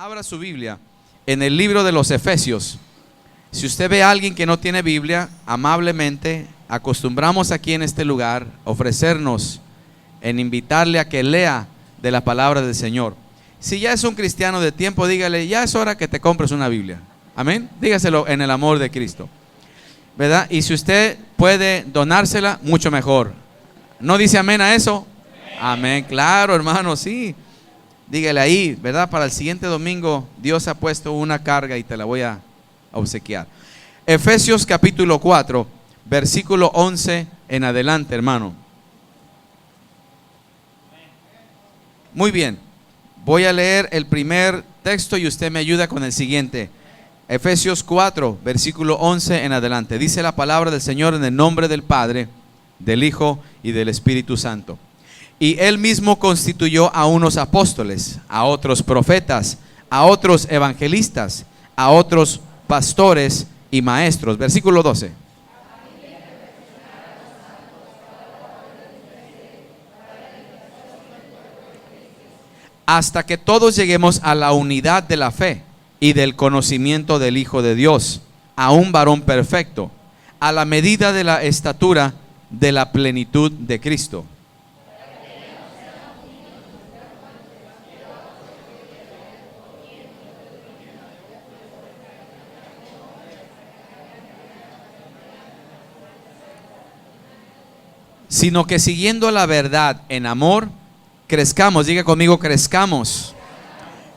Abra su Biblia en el libro de los Efesios. Si usted ve a alguien que no tiene Biblia, amablemente acostumbramos aquí en este lugar ofrecernos en invitarle a que lea de la palabra del Señor. Si ya es un cristiano de tiempo, dígale, ya es hora que te compres una Biblia. Amén. Dígaselo en el amor de Cristo, ¿verdad? Y si usted puede donársela, mucho mejor. ¿No dice amén a eso? Amén, claro, hermano, sí. Dígale ahí, ¿verdad? Para el siguiente domingo Dios ha puesto una carga y te la voy a obsequiar. Efesios capítulo 4, versículo 11 en adelante, hermano. Muy bien, voy a leer el primer texto y usted me ayuda con el siguiente. Efesios 4, versículo 11 en adelante. Dice la palabra del Señor en el nombre del Padre, del Hijo y del Espíritu Santo. Y Él mismo constituyó a unos apóstoles, a otros profetas, a otros evangelistas, a otros pastores y maestros. Versículo 12. Hasta que todos lleguemos a la unidad de la fe y del conocimiento del Hijo de Dios, a un varón perfecto, a la medida de la estatura de la plenitud de Cristo. Sino que siguiendo la verdad en amor, crezcamos, diga conmigo, crezcamos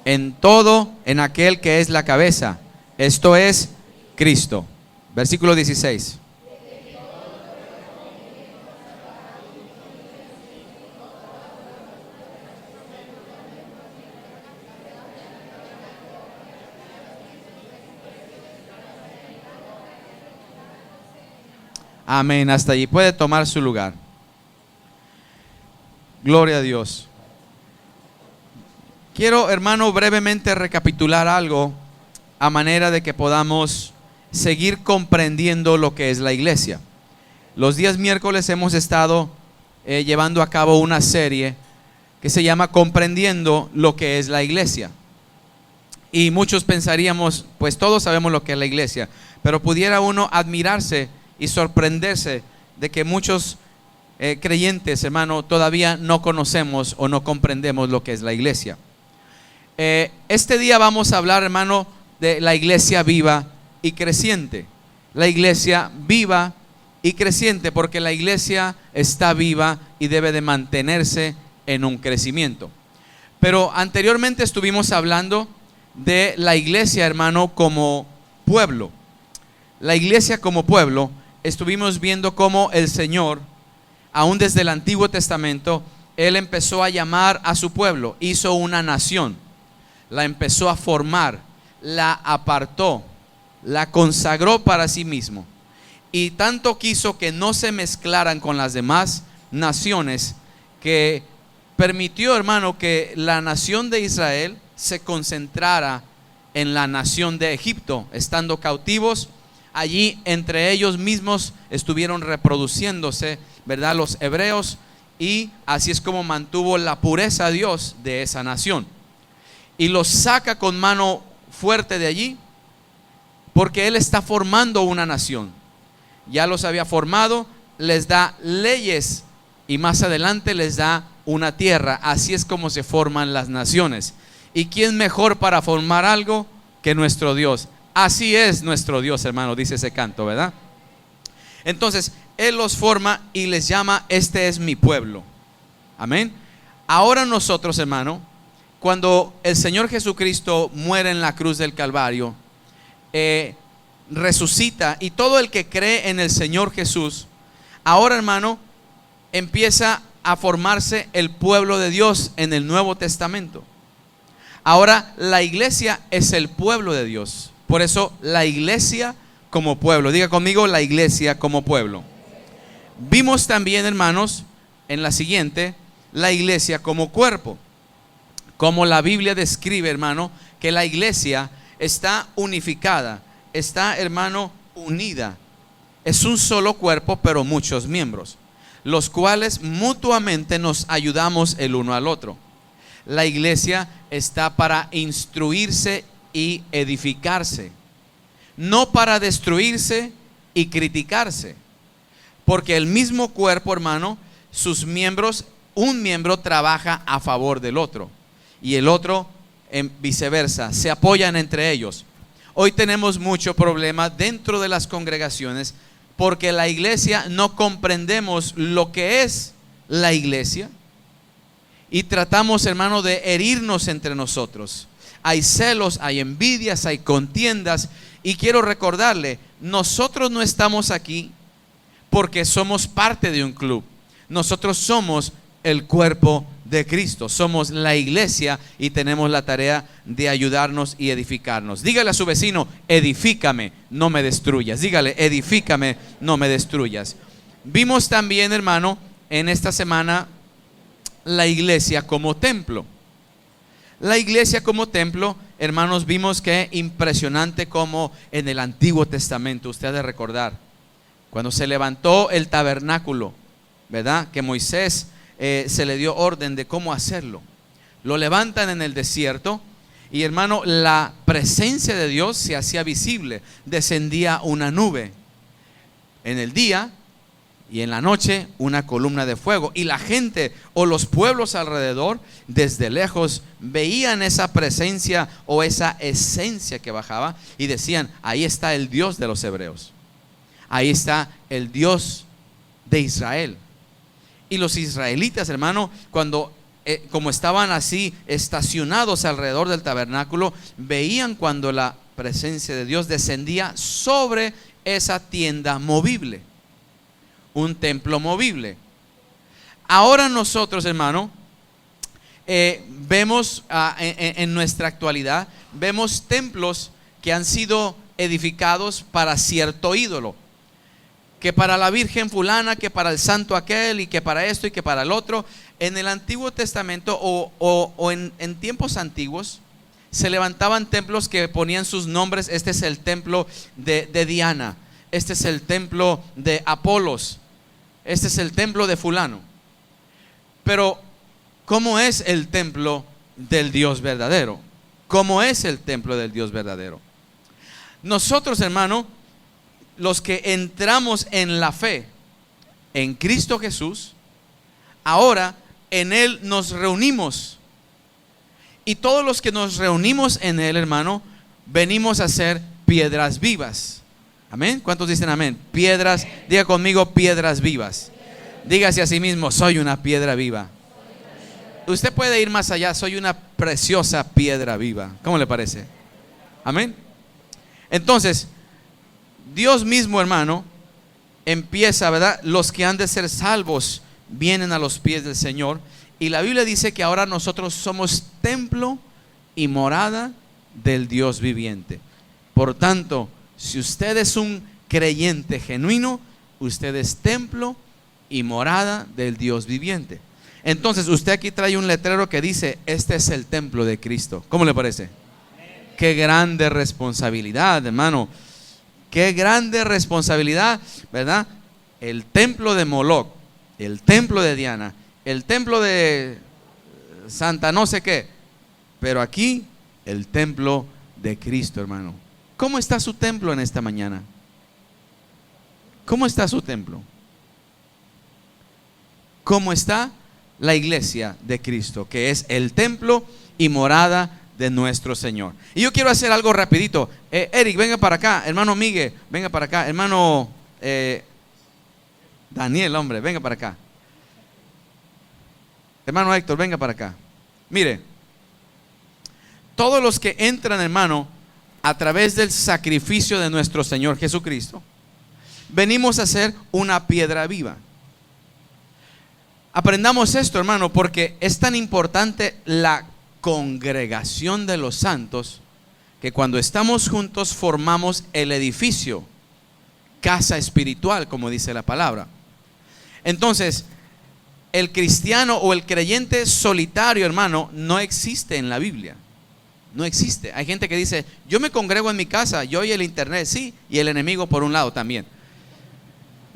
en todo en aquel que es la cabeza, esto es Cristo. Versículo 16. Amén, hasta allí puede tomar su lugar. Gloria a Dios. Quiero, hermano, brevemente recapitular algo a manera de que podamos seguir comprendiendo lo que es la iglesia. Los días miércoles hemos estado llevando a cabo una serie que se llama Comprendiendo lo que es la iglesia. Y muchos pensaríamos, pues todos sabemos lo que es la iglesia, pero pudiera uno admirarse y sorprenderse de que muchos creyentes, hermano, todavía no conocemos o no comprendemos lo que es la iglesia. Este día vamos a hablar, hermano, de la iglesia viva y creciente. La iglesia viva y creciente, porque la iglesia está viva y debe de mantenerse en un crecimiento. Pero anteriormente estuvimos hablando de la iglesia, hermano, como pueblo. La iglesia como pueblo, estuvimos viendo cómo el Señor, aún desde el Antiguo Testamento, Él empezó a llamar a su pueblo, hizo una nación, la empezó a formar, la apartó, la consagró para sí mismo. Y tanto quiso que no se mezclaran con las demás naciones, que permitió, hermano, que la nación de Israel se concentrara en la nación de Egipto, estando cautivos. Allí entre ellos mismos estuvieron reproduciéndose, ¿verdad?, los hebreos, y así es como mantuvo la pureza Dios de esa nación. Y los saca con mano fuerte de allí, porque Él está formando una nación. Ya los había formado, les da leyes y más adelante les da una tierra. Así es como se forman las naciones. ¿Y quién mejor para formar algo que nuestro Dios? Así es nuestro Dios, hermano, dice ese canto, ¿verdad? Entonces, Él los forma y les llama, este es mi pueblo. Amén. Ahora nosotros, hermano, cuando el Señor Jesucristo muere en la cruz del Calvario, resucita, y todo el que cree en el Señor Jesús, ahora, hermano, empieza a formarse el pueblo de Dios en el Nuevo Testamento. Ahora la iglesia es el pueblo de Dios. Por eso la iglesia como pueblo. Diga conmigo, la iglesia como pueblo. Vimos también, hermanos, en la siguiente, la iglesia como cuerpo. Como la Biblia describe, hermano, que la iglesia está unificada, está, hermano, unida. Es un solo cuerpo, pero muchos miembros, los cuales mutuamente nos ayudamos el uno al otro. La iglesia está para instruirse y edificarse, no para destruirse y criticarse. Porque el mismo cuerpo, hermano, sus miembros, un miembro trabaja a favor del otro y el otro viceversa, se apoyan entre ellos. Hoy tenemos mucho problema dentro de las congregaciones porque la iglesia no comprendemos lo que es la iglesia y tratamos, hermano, de herirnos entre nosotros. Hay celos, hay envidias, hay contiendas, y quiero recordarle, nosotros no estamos aquí porque somos parte de un club. Nosotros somos el cuerpo de Cristo, somos la iglesia y tenemos la tarea de ayudarnos y edificarnos. Dígale a su vecino: edifícame, no me destruyas. Dígale: edifícame, no me destruyas. Vimos también, hermano, en esta semana la iglesia como templo. La iglesia como templo, hermanos, vimos que impresionante como en el Antiguo Testamento, usted ha de recordar, cuando se levantó el tabernáculo, ¿verdad? Que Moisés se le dio orden de cómo hacerlo. Lo levantan en el desierto y, hermano, la presencia de Dios se hacía visible. Descendía una nube en el día y en la noche una columna de fuego. Y la gente o los pueblos alrededor, desde lejos, veían esa presencia o esa esencia que bajaba y decían: ahí está el Dios de los hebreos. Ahí está el Dios de Israel. Y los israelitas, hermano, cuando como estaban así estacionados alrededor del tabernáculo, veían cuando la presencia de Dios descendía sobre esa tienda movible, un templo movible. Ahora nosotros, hermano, vemos en nuestra actualidad, vemos templos que han sido edificados para cierto ídolo, que para la Virgen fulana, que para el santo aquel, y que para esto y que para el otro. En el Antiguo Testamento o en tiempos antiguos se levantaban templos que ponían sus nombres. Este es el templo de Diana, este es el templo de Apolos, este es el templo de fulano. Pero ¿cómo es el templo del Dios verdadero? ¿Cómo es el templo del Dios verdadero? Nosotros, hermano, los que entramos en la fe en Cristo Jesús, ahora en Él nos reunimos. Y todos los que nos reunimos en Él, hermano, venimos a ser piedras vivas. Amén. ¿Cuántos dicen amén? Piedras, diga conmigo: piedras vivas. Dígase a sí mismo: soy una piedra viva. Usted puede ir más allá: soy una preciosa piedra viva. ¿Cómo le parece? Amén. Entonces, Dios mismo, hermano, empieza, ¿verdad? Los que han de ser salvos vienen a los pies del Señor. Y la Biblia dice que ahora nosotros somos templo y morada del Dios viviente. Por tanto, si usted es un creyente genuino, usted es templo y morada del Dios viviente. Entonces, usted aquí trae un letrero que dice: este es el templo de Cristo. ¿Cómo le parece? Qué grande responsabilidad, hermano. Qué grande responsabilidad, ¿verdad? El templo de Moloch, el templo de Diana, el templo de Santa no sé qué, pero aquí el templo de Cristo, hermano. ¿Cómo está su templo en esta mañana? ¿Cómo está su templo? ¿Cómo está la iglesia de Cristo, que es el templo y morada de nuestro Señor? Y yo quiero hacer algo rapidito. Eric, venga para acá. Hermano Miguel, venga para acá. Hermano Daniel, hombre, venga para acá. Hermano Héctor, venga para acá. Mire, todos los que entran, hermano, a través del sacrificio de nuestro Señor Jesucristo, venimos a ser una piedra viva. Aprendamos esto, hermano, porque es tan importante la congregación de los santos, que cuando estamos juntos formamos el edificio, casa espiritual, como dice la palabra. Entonces, el cristiano o el creyente solitario, hermano, no existe en la Biblia. No existe. Hay gente que dice: yo me congrego en mi casa, yo y el internet, sí, y el enemigo por un lado también.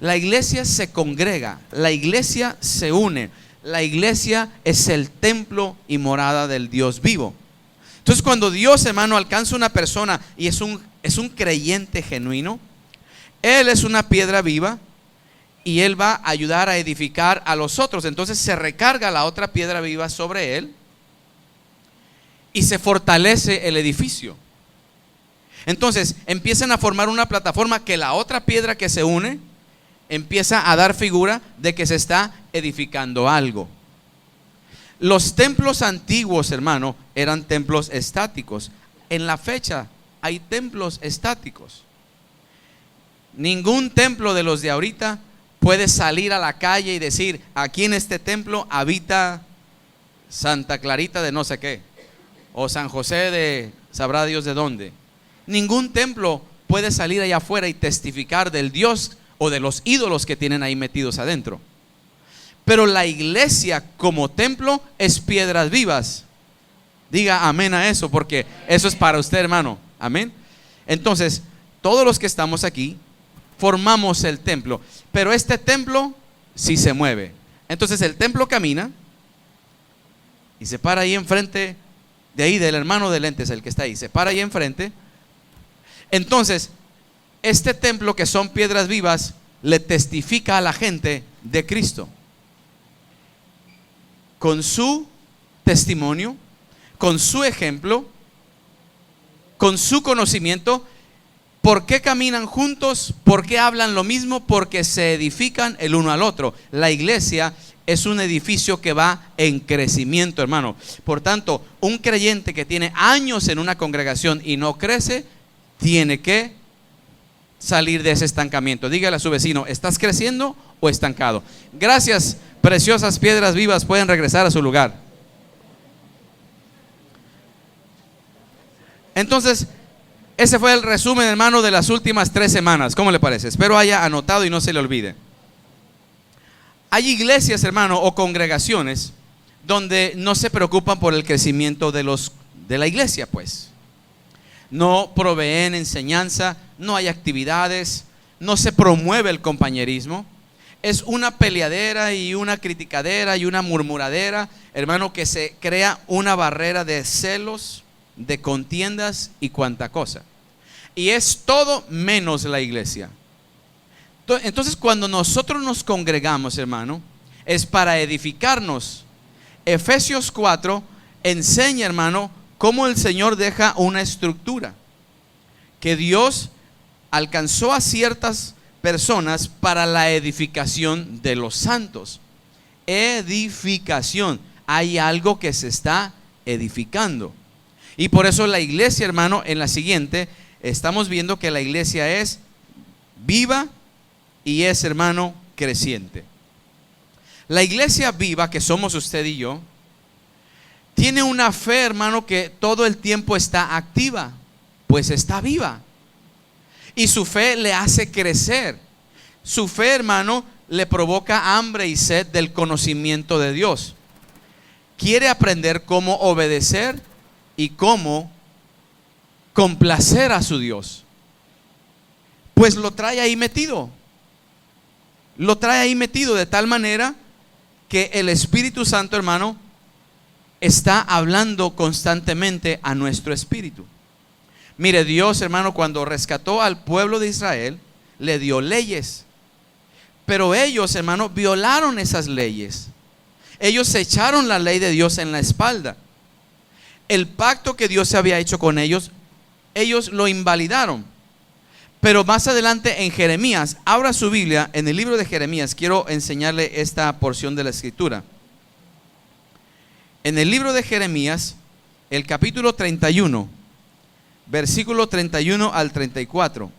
La iglesia se congrega, la iglesia se une, la iglesia es el templo y morada del Dios vivo. Entonces, cuando Dios, hermano, alcanza una persona y es un creyente genuino, Él es una piedra viva y Él va a ayudar a edificar a los otros. Entonces se recarga la otra piedra viva sobre Él y se fortalece el edificio. Entonces empiezan a formar una plataforma que la otra piedra que se une empieza a dar figura de que se está edificando algo. Los templos antiguos, hermano, eran templos estáticos. En la fecha hay templos estáticos. Ningún templo de los de ahorita puede salir a la calle y decir: aquí en este templo habita Santa Clarita de no sé qué, o San José de sabrá Dios de dónde. Ningún templo puede salir allá afuera y testificar del Dios o de los ídolos que tienen ahí metidos adentro. Pero la iglesia como templo es piedras vivas. Diga amén a eso, porque eso es para usted, hermano. Amén. Entonces, todos los que estamos aquí formamos el templo, pero este templo sí se mueve. Entonces el templo camina y se para ahí enfrente de ahí, del hermano de lentes, el que está ahí, se para ahí enfrente. Entonces, este templo, que son piedras vivas, le testifica a la gente de Cristo con su testimonio, con su ejemplo, con su conocimiento. ¿Por qué caminan juntos? ¿Por qué hablan lo mismo? Porque se edifican el uno al otro. La iglesia es un edificio que va en crecimiento, hermano. Por tanto, un creyente que tiene años en una congregación y no crece, tiene que salir de ese estancamiento. Dígale a su vecino: ¿estás creciendo o estancado? Gracias, preciosas piedras vivas, pueden regresar a su lugar. Entonces, ese fue el resumen, hermano, de las últimas 3 semanas. ¿Cómo le parece? Espero haya anotado y no se le olvide. Hay iglesias, hermano, o congregaciones donde no se preocupan por el crecimiento de la iglesia, pues. No proveen enseñanza, no hay actividades, no se promueve el compañerismo. Es una peleadera y una criticadera y una murmuradera, hermano, que se crea una barrera de celos, de contiendas y cuanta cosa. Y es todo menos la iglesia. Entonces, cuando nosotros nos congregamos, hermano, es para edificarnos. Efesios 4 enseña, hermano, cómo el Señor deja una estructura, que Dios alcanzó a ciertas personas para la edificación de los santos. Edificación. Hay algo que se está edificando. Y por eso la iglesia, hermano, en la siguiente, estamos viendo que la iglesia es viva y es, hermano, creciente. La iglesia viva, que somos usted y yo, tiene una fe, hermano, que todo el tiempo está activa, pues está viva. Y su fe le hace crecer. Su fe, hermano, le provoca hambre y sed del conocimiento de Dios. Quiere aprender cómo obedecer y cómo complacer a su Dios. Pues lo trae ahí metido. Lo trae ahí metido de tal manera que el Espíritu Santo, hermano, está hablando constantemente a nuestro espíritu. Mire, Dios, hermano, cuando rescató al pueblo de Israel, le dio leyes. Pero ellos, hermano, violaron esas leyes. Ellos se echaron la ley de Dios en la espalda. El pacto que Dios había hecho con ellos, ellos lo invalidaron. Pero más adelante en Jeremías, abra su Biblia en el libro de Jeremías. Quiero enseñarle esta porción de la escritura. En el libro de Jeremías, el capítulo 31, versículo 31 al 34.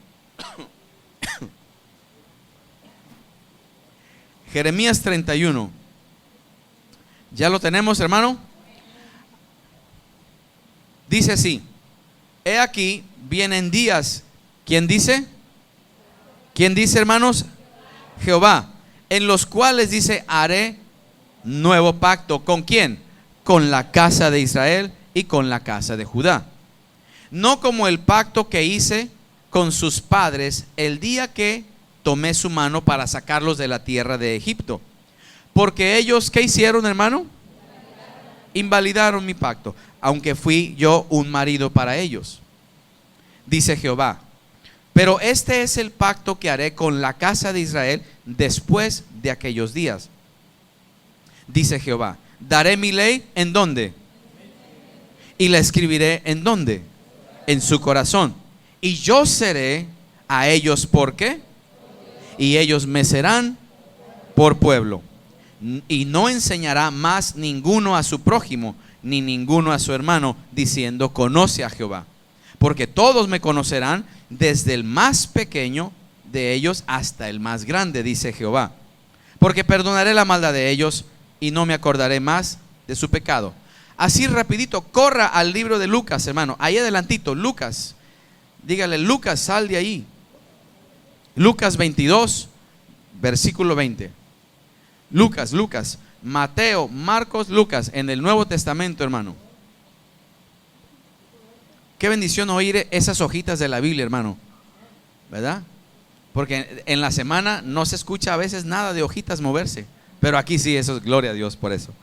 Jeremías 31. ¿Ya lo tenemos, hermano? Dice así: he aquí, vienen días. ¿Quién dice? ¿Quién dice, hermanos? Jehová. En los cuales dice: haré nuevo pacto. ¿Con quién? Con la casa de Israel y con la casa de Judá. No como el pacto que hice con sus padres el día que tomé su mano para sacarlos de la tierra de Egipto, Porque ellos, ¿qué hicieron, hermano? Invalidaron mi pacto, aunque fui yo un marido para ellos, dice Jehová. Pero este es el pacto que haré con la casa de Israel después de aquellos días, dice Jehová. Daré mi ley, ¿en dónde? Y la escribiré, ¿en dónde? En su corazón. Y yo seré a ellos, ¿por qué? Y ellos me serán por pueblo. Y no enseñará más ninguno a su prójimo, ni ninguno a su hermano, diciendo, conoce a Jehová. Porque todos me conocerán, desde el más pequeño de ellos hasta el más grande, dice Jehová. Porque perdonaré la maldad de ellos y no me acordaré más de su pecado. Así rapidito, corra al libro de Lucas, hermano. Ahí adelantito, Lucas. Dígale, Lucas, sal de ahí. Lucas 22, versículo 20. Lucas, Mateo, Marcos, Lucas, en el Nuevo Testamento, hermano. Qué bendición oír esas hojitas de la Biblia, hermano, ¿verdad? Porque en la semana no se escucha a veces nada de hojitas moverse, pero aquí sí, eso es gloria a Dios por eso.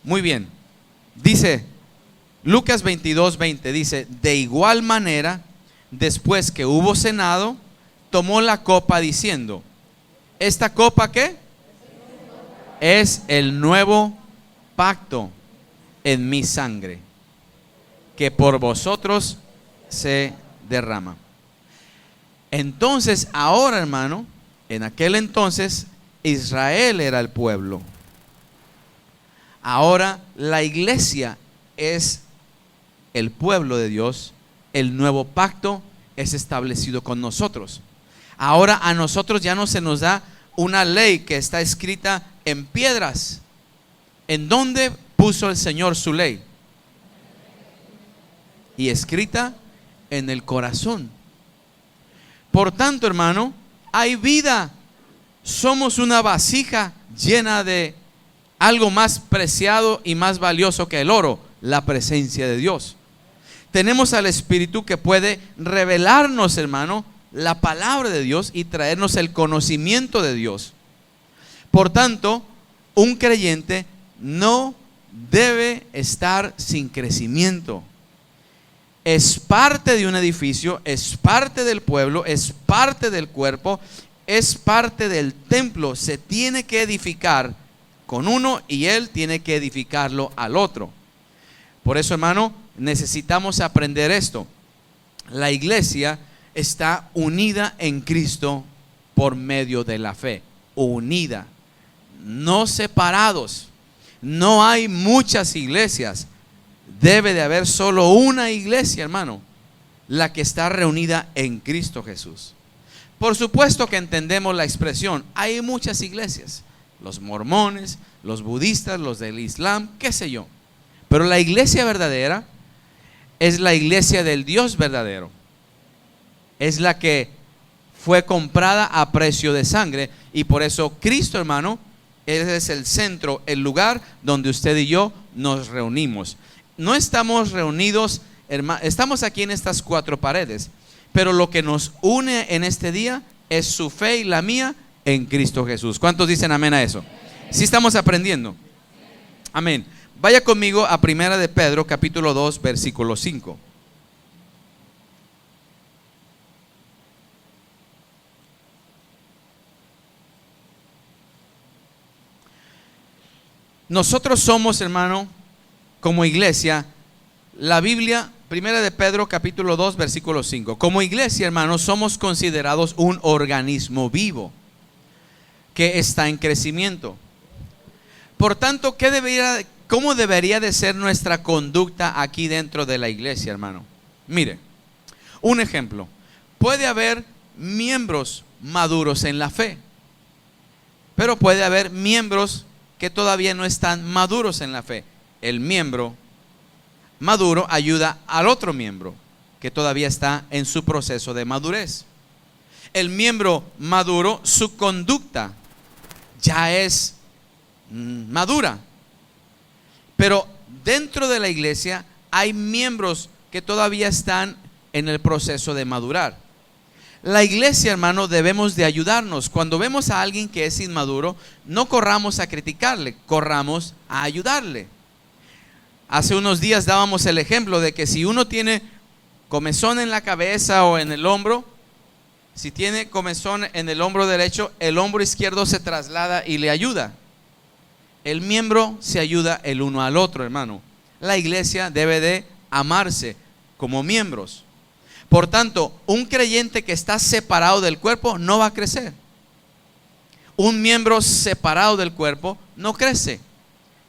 Muy bien, dice Lucas 22, 20, dice, de igual manera, después que hubo cenado, tomó la copa diciendo, ¿esta copa qué? Es el nuevo pacto en mi sangre, que por vosotros se derrama. Entonces, ahora, hermano, en aquel entonces Israel era el pueblo. Ahora la iglesia es el pueblo de Dios. El nuevo pacto es establecido con nosotros. Ahora a nosotros ya no se nos da una ley que está escrita en piedras. ¿En dónde puso el Señor su ley? Y escrita en el corazón. Por tanto, hermano, hay vida. Somos una vasija llena de algo más preciado y más valioso que el oro, la presencia de Dios. Tenemos al Espíritu que puede revelarnos, hermano, la palabra de Dios y traernos el conocimiento de Dios. Por tanto, un creyente no debe estar sin crecimiento. Es parte de un edificio, es parte del pueblo, es parte del cuerpo, es parte del templo. Se tiene que edificar con uno y él tiene que edificarlo al otro. Por eso, hermano, necesitamos aprender esto. La iglesia está unida en Cristo por medio de la fe. Unida, no separados. No hay muchas iglesias. Debe de haber solo una iglesia, hermano, la que está reunida en Cristo Jesús. Por supuesto que entendemos la expresión. Hay muchas iglesias, los mormones, los budistas, los del Islam, qué sé yo. Pero la iglesia verdadera es la iglesia del Dios verdadero. Es la que fue comprada a precio de sangre. Y por eso Cristo, hermano, es el centro, el lugar donde usted y yo nos reunimos. No estamos reunidos, hermano, estamos aquí en estas cuatro paredes, pero lo que nos une en este día es su fe y la mía en Cristo Jesús. ¿Cuántos dicen amén a eso? ¿Sí estamos aprendiendo? Amén. Vaya conmigo a Primera de Pedro, capítulo 2, versículo 5. Nosotros somos, hermano, como iglesia, la Biblia, Primera de Pedro, capítulo 2, versículo 5. Como iglesia, hermano, somos considerados un organismo vivo que está en crecimiento. Por tanto, ¿cómo debería de ser nuestra conducta aquí dentro de la iglesia, hermano? Mire, un ejemplo. Puede haber miembros maduros en la fe, pero puede haber miembros que todavía no están maduros en la fe. El miembro maduro ayuda al otro miembro que todavía está en su proceso de madurez. El miembro maduro, su conducta ya es madura. Pero dentro de la iglesia hay miembros que todavía están en el proceso de madurar. La iglesia, hermano, debemos de ayudarnos. Cuando vemos a alguien que es inmaduro, no corramos a criticarle, corramos a ayudarle. Hace unos días dábamos el ejemplo de que si uno tiene comezón en la cabeza o en el hombro, si tiene comezón en el hombro derecho, el hombro izquierdo se traslada y le ayuda. El miembro se ayuda el uno al otro, hermano. La iglesia debe de amarse como miembros. Por tanto, un creyente que está separado del cuerpo no va a crecer. Un miembro separado del cuerpo no crece.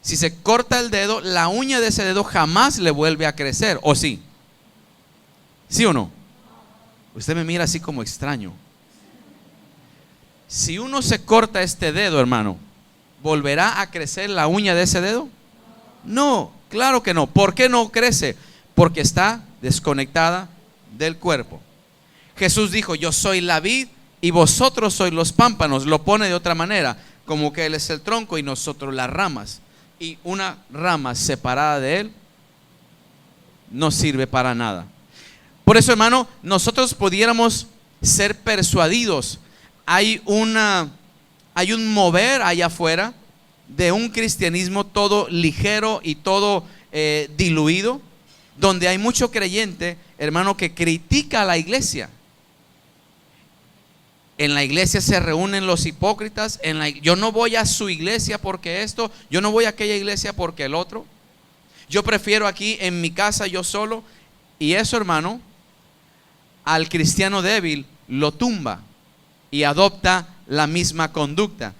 Si se corta el dedo, la uña de ese dedo jamás le vuelve a crecer, ¿o sí? ¿Sí o no? Usted me mira así como extraño. Si uno se corta este dedo, hermano, ¿volverá a crecer la uña de ese dedo? No, claro que no. ¿Por qué no crece? Porque está desconectada del cuerpo. Jesús dijo: yo soy la vid y vosotros sois los pámpanos. Lo pone de otra manera, como que Él es el tronco y nosotros las ramas. Y una rama separada de Él no sirve para nada. Por eso, hermano, nosotros pudiéramos ser persuadidos. Hay un mover allá afuera de un cristianismo todo ligero y todo diluido, donde hay mucho creyente, hermano, que critica a la iglesia. En la iglesia se reúnen los hipócritas. Yo no voy a su iglesia porque esto, yo no voy a aquella iglesia porque el otro. Yo prefiero aquí en mi casa yo solo. Y eso, hermano, al cristiano débil lo tumba y adopta la misma conducta.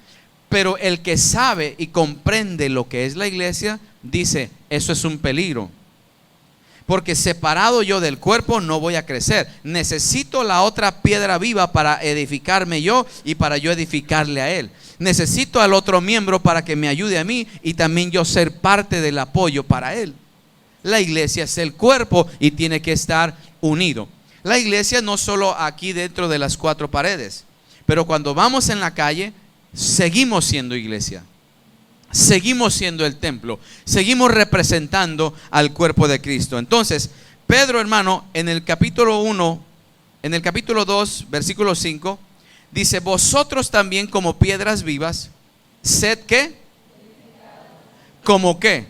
Pero el que sabe y comprende lo que es la iglesia dice: eso es un peligro, porque separado yo del cuerpo no voy a crecer. Necesito la otra piedra viva para edificarme yo y para yo edificarle a él. Necesito al otro miembro para que me ayude a mí y también yo ser parte del apoyo para él. La iglesia es el cuerpo y tiene que estar unido. La iglesia no solo aquí dentro de las cuatro paredes, pero cuando vamos en la calle seguimos siendo iglesia. Seguimos siendo el templo, seguimos representando al cuerpo de Cristo. Entonces, Pedro, hermano, en el capítulo 1, en el capítulo 2, versículo 5, dice: vosotros también como piedras vivas, sed ¿qué? ¿Como qué?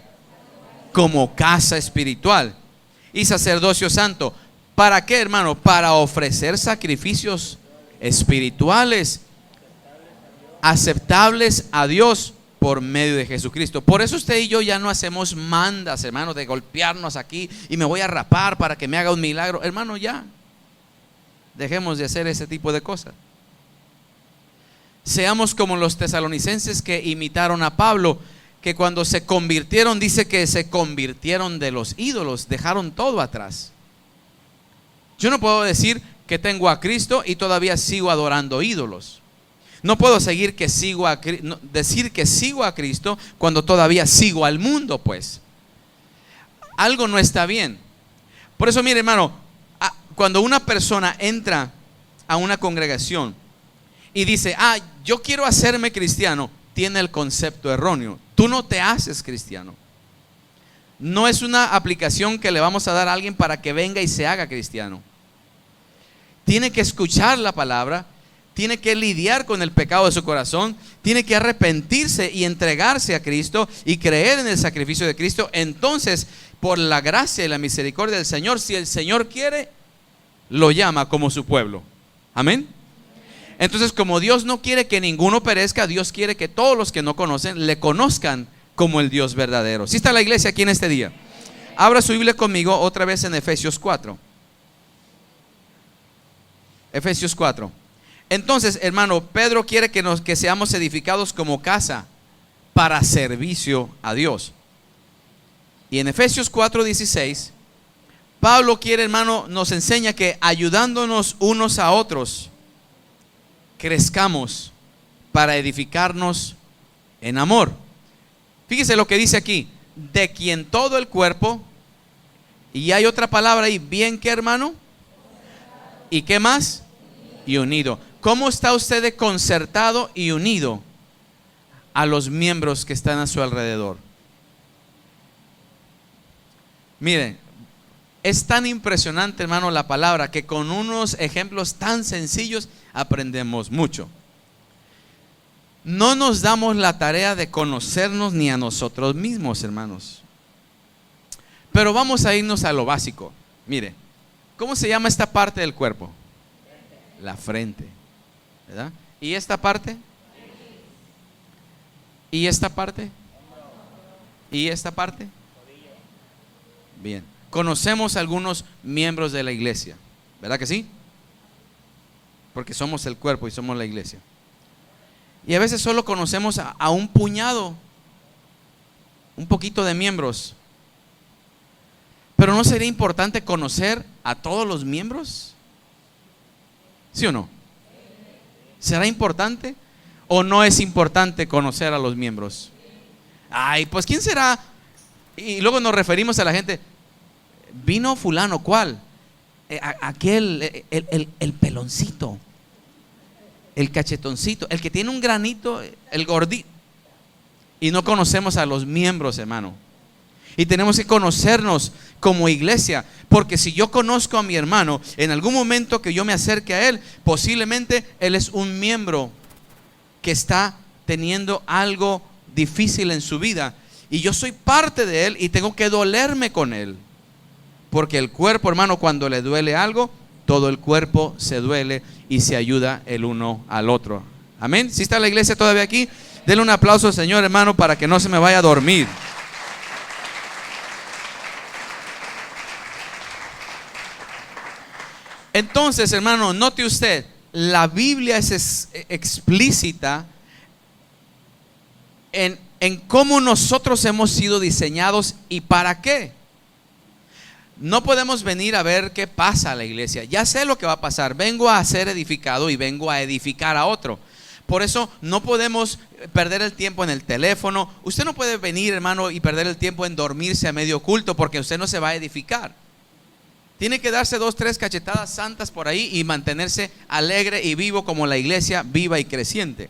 Como casa espiritual y sacerdocio santo. ¿Para qué, hermano? Para ofrecer sacrificios espirituales aceptables a Dios por medio de Jesucristo. Por eso usted y yo ya no hacemos mandas, hermano, de golpearnos aquí y me voy a rapar para que me haga un milagro. Hermano, ya dejemos de hacer ese tipo de cosas. Seamos como los tesalonicenses que imitaron a Pablo, que cuando se convirtieron, dice que se convirtieron de los ídolos, dejaron todo atrás. Yo no puedo decir que tengo a Cristo y todavía sigo adorando ídolos. No puedo decir que sigo a Cristo cuando todavía sigo al mundo, pues. Algo no está bien. Por eso, mire, hermano, cuando una persona entra a una congregación y dice: yo quiero hacerme cristiano, tiene el concepto erróneo. Tú no te haces cristiano. No es una aplicación que le vamos a dar a alguien para que venga y se haga cristiano. Tiene que escuchar la palabra, tiene que lidiar con el pecado de su corazón, tiene que arrepentirse y entregarse a Cristo y creer en el sacrificio de Cristo. Entonces, por la gracia y la misericordia del Señor, si el Señor quiere, lo llama como su pueblo. Amén. Entonces, como Dios no quiere que ninguno perezca, Dios quiere que todos los que no conocen le conozcan como el Dios verdadero. ¿Sí está la iglesia aquí en este día? Abra su Biblia conmigo otra vez en Efesios 4. Efesios 4. Entonces, hermano, Pedro quiere que seamos edificados como casa para servicio a Dios. Y en Efesios 4:16, Pablo quiere, hermano, nos enseña que ayudándonos unos a otros, crezcamos para edificarnos en amor. Fíjese lo que dice aquí: de quien todo el cuerpo, y hay otra palabra ahí, bien que, hermano, y qué más, y unido. ¿Cómo está usted de concertado y unido a los miembros que están a su alrededor? Mire, Es tan impresionante, hermano, la palabra, que con unos ejemplos tan sencillos aprendemos mucho. No nos damos la tarea de conocernos ni a nosotros mismos, hermanos. Pero vamos a irnos a lo básico. Mire, ¿cómo se llama esta parte del cuerpo? La frente, ¿verdad? ¿Y esta parte? ¿Y esta parte? ¿Y esta parte? Bien. Conocemos algunos miembros de la iglesia, ¿verdad que sí? Porque somos el cuerpo y somos la iglesia. Y a veces solo conocemos a un puñado, un poquito de miembros. Pero ¿no sería importante conocer a todos los miembros? ¿Sí o no? ¿Será importante o no es importante conocer a los miembros? Ay, pues ¿quién será? Y luego nos referimos a la gente. Vino fulano, ¿cuál? Aquel, el peloncito, el cachetoncito, el que tiene un granito, el gordito. Y no conocemos a los miembros, hermano. Y tenemos que conocernos como iglesia, porque si yo conozco a mi hermano, en algún momento que yo me acerque a él, posiblemente él es un miembro que está teniendo algo difícil en su vida, y yo soy parte de él y tengo que dolerme con él, porque el cuerpo, hermano, cuando le duele algo, todo el cuerpo se duele y se ayuda el uno al otro. Amén. ¿Sí está la iglesia todavía aquí? Denle un aplauso al Señor, hermano, para que no se me vaya a dormir. Entonces, hermano, note usted, la Biblia es explícita en cómo nosotros hemos sido diseñados y para qué. No podemos venir a ver qué pasa a la iglesia. Ya sé lo que va a pasar. Vengo a ser edificado y vengo a edificar a otro. Por eso no podemos perder el tiempo en el teléfono. Usted no puede venir, hermano, y perder el tiempo en dormirse a medio culto, porque usted no se va a edificar. Tiene que darse 2, 3 cachetadas santas por ahí y mantenerse alegre y vivo como la iglesia viva y creciente.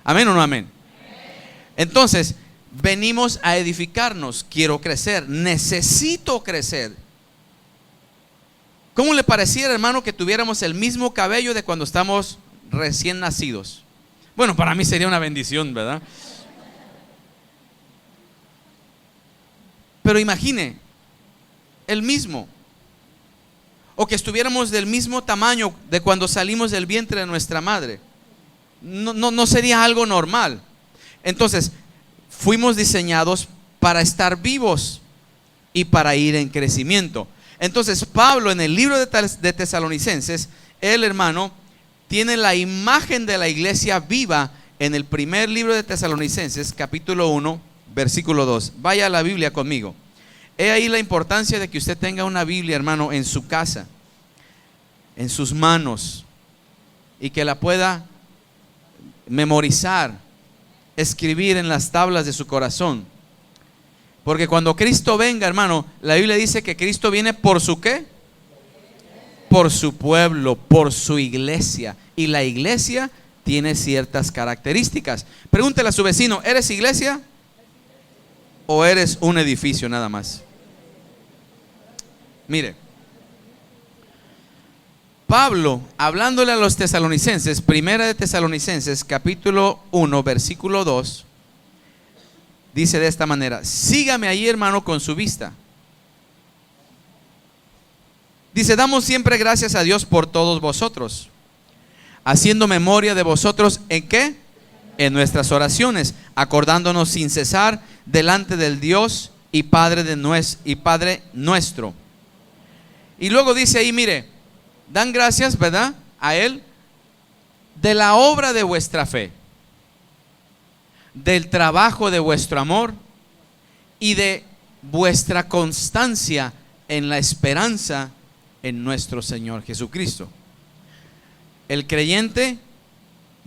¿Amén o no amén? Entonces, venimos a edificarnos. Quiero crecer, necesito crecer. ¿Cómo le pareciera, hermano, que tuviéramos el mismo cabello de cuando estamos recién nacidos? Bueno, para mí sería una bendición, ¿verdad? Pero imagine, el mismo. O que estuviéramos del mismo tamaño de cuando salimos del vientre de nuestra madre. No sería algo normal. Entonces, fuimos diseñados para estar vivos y para ir en crecimiento. Entonces, Pablo, en el libro de Tesalonicenses, el hermano tiene la imagen de la iglesia viva en el primer libro de Tesalonicenses, capítulo 1, versículo 2. Vaya a la Biblia conmigo. He ahí la importancia de que usted tenga una Biblia, hermano, en su casa, en sus manos, y que la pueda memorizar, escribir en las tablas de su corazón. Porque cuando Cristo venga, hermano, la Biblia dice que Cristo viene por su ¿qué? Por su pueblo, por su iglesia. Y la iglesia tiene ciertas características. Pregúntele a su vecino, ¿eres iglesia? ¿O eres un edificio nada más? Mire, Pablo, hablándole a los tesalonicenses, primera de Tesalonicenses, capítulo 1, versículo 2, dice de esta manera: sígame ahí, hermano, con su vista. Dice: damos siempre gracias a Dios por todos vosotros, haciendo memoria de vosotros, ¿en qué? En nuestras oraciones, acordándonos sin cesar delante del Dios y Padre nuestro. Y luego dice ahí, mire, dan gracias, ¿verdad?, a Él de la obra de vuestra fe, del trabajo de vuestro amor y de vuestra constancia en la esperanza en nuestro Señor Jesucristo. El creyente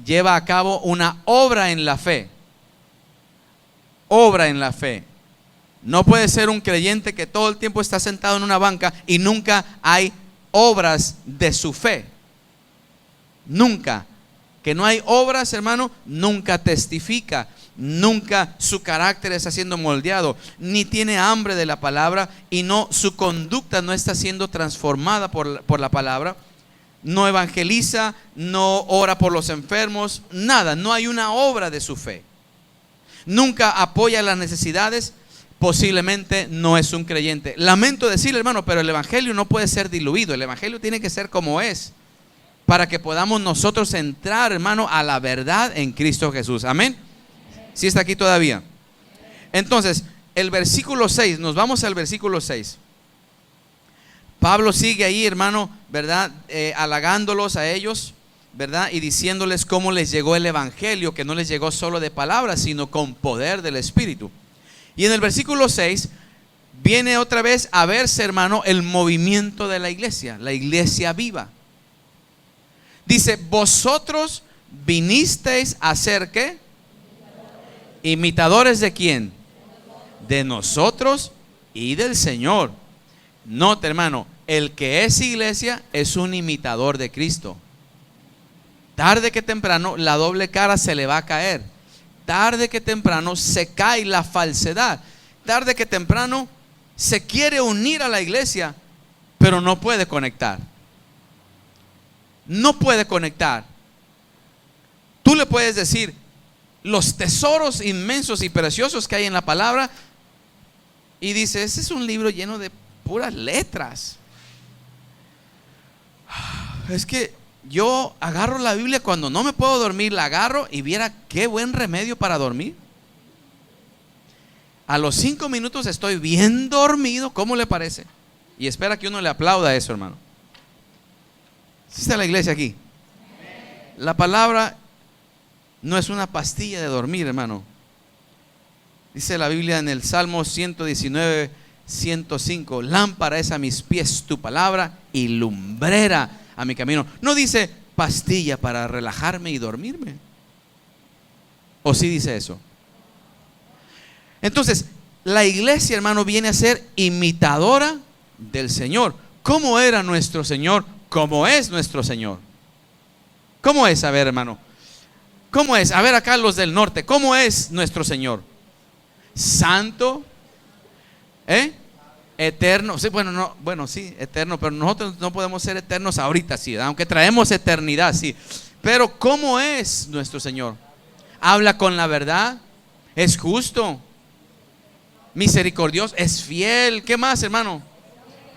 lleva a cabo una obra en la fe. Obra en la fe. No puede ser un creyente que todo el tiempo está sentado en una banca y nunca hay obras de su fe. Nunca. Que no hay obras, hermano, nunca testifica. nunca su carácter está siendo moldeado, ni tiene hambre de la palabra y su conducta no está siendo transformada por la palabra, no evangeliza, no ora por los enfermos, nada, no hay una obra de su fe, nunca apoya las necesidades, posiblemente no es un creyente. Lamento decirle, hermano, pero el evangelio no puede ser diluido, el evangelio tiene que ser como es, para que podamos nosotros entrar, hermano, a la verdad en Cristo Jesús. Amén. ¿Sí está aquí todavía? Entonces, el versículo 6, nos vamos al versículo 6. Pablo sigue ahí, hermano, ¿verdad? Halagándolos a ellos, ¿verdad? Y diciéndoles cómo les llegó el evangelio, que no les llegó solo de palabras, sino con poder del Espíritu. Y en el versículo 6 viene otra vez a verse, hermano, el movimiento de la iglesia viva. Dice, vosotros vinisteis a ser, ¿qué? ¿Imitadores de quién? De nosotros y del Señor. Note, hermano, el que es iglesia es un imitador de Cristo. Tarde que temprano la doble cara se le va a caer. Tarde que temprano se cae la falsedad. Tarde que temprano se quiere unir a la iglesia, pero no puede conectar. No puede conectar. Tú le puedes decir los tesoros inmensos y preciosos que hay en la palabra y dice, ese es un libro lleno de puras letras. Es que yo agarro la Biblia cuando no me puedo dormir, la agarro y viera qué buen remedio para dormir. A los 5 minutos estoy bien dormido. ¿Cómo le parece? Y espera que uno le aplauda eso, hermano. ¿Sí está la iglesia aquí? La palabra no es una pastilla de dormir, hermano. Dice la Biblia en el Salmo 119, 105, lámpara es a mis pies tu palabra y lumbrera a mi camino. No dice pastilla para relajarme y dormirme. ¿O sí dice eso? Entonces, la iglesia, hermano, viene a ser imitadora del Señor. ¿Cómo era nuestro Señor? ¿Cómo es nuestro Señor? ¿Cómo es? A ver, hermano. ¿Cómo es? A ver acá los del norte. ¿Cómo es nuestro Señor? Santo, eterno. Sí, sí, eterno, pero nosotros no podemos ser eternos ahorita, sí, aunque traemos eternidad, sí. Pero ¿cómo es nuestro Señor? Habla con la verdad, es justo, misericordioso, es fiel. ¿Qué más, hermano?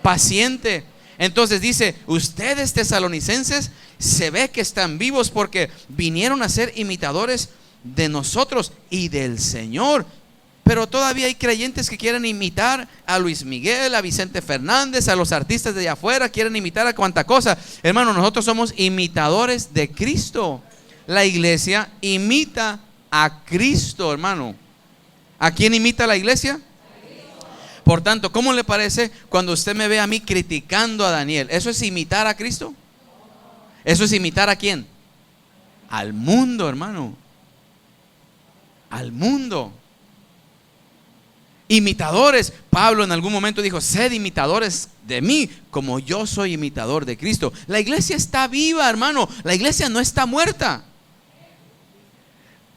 Paciente. Entonces dice, ustedes tesalonicenses se ve que están vivos porque vinieron a ser imitadores de nosotros y del Señor. Pero todavía hay creyentes que quieren imitar a Luis Miguel, a Vicente Fernández, a los artistas de allá afuera, quieren imitar a cuanta cosa. Hermano, nosotros somos imitadores de Cristo. La iglesia imita a Cristo, hermano. ¿A quién imita la iglesia? Por tanto, ¿cómo le parece cuando usted me ve a mí criticando a Daniel? ¿Eso es imitar a Cristo? ¿Eso es imitar a quién? Al mundo, hermano. Al mundo. Imitadores. Pablo en algún momento dijo, sed imitadores de mí, como yo soy imitador de Cristo. La iglesia está viva, hermano. La iglesia no está muerta.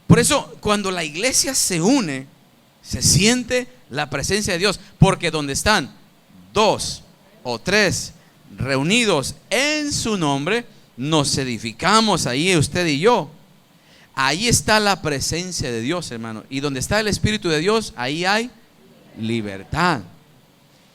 Por eso, cuando la iglesia se une, se siente la presencia de Dios, porque donde están 2 o 3 reunidos en su nombre, nos edificamos ahí, usted y yo. Ahí está la presencia de Dios, hermano. Y donde está el Espíritu de Dios, ahí hay libertad.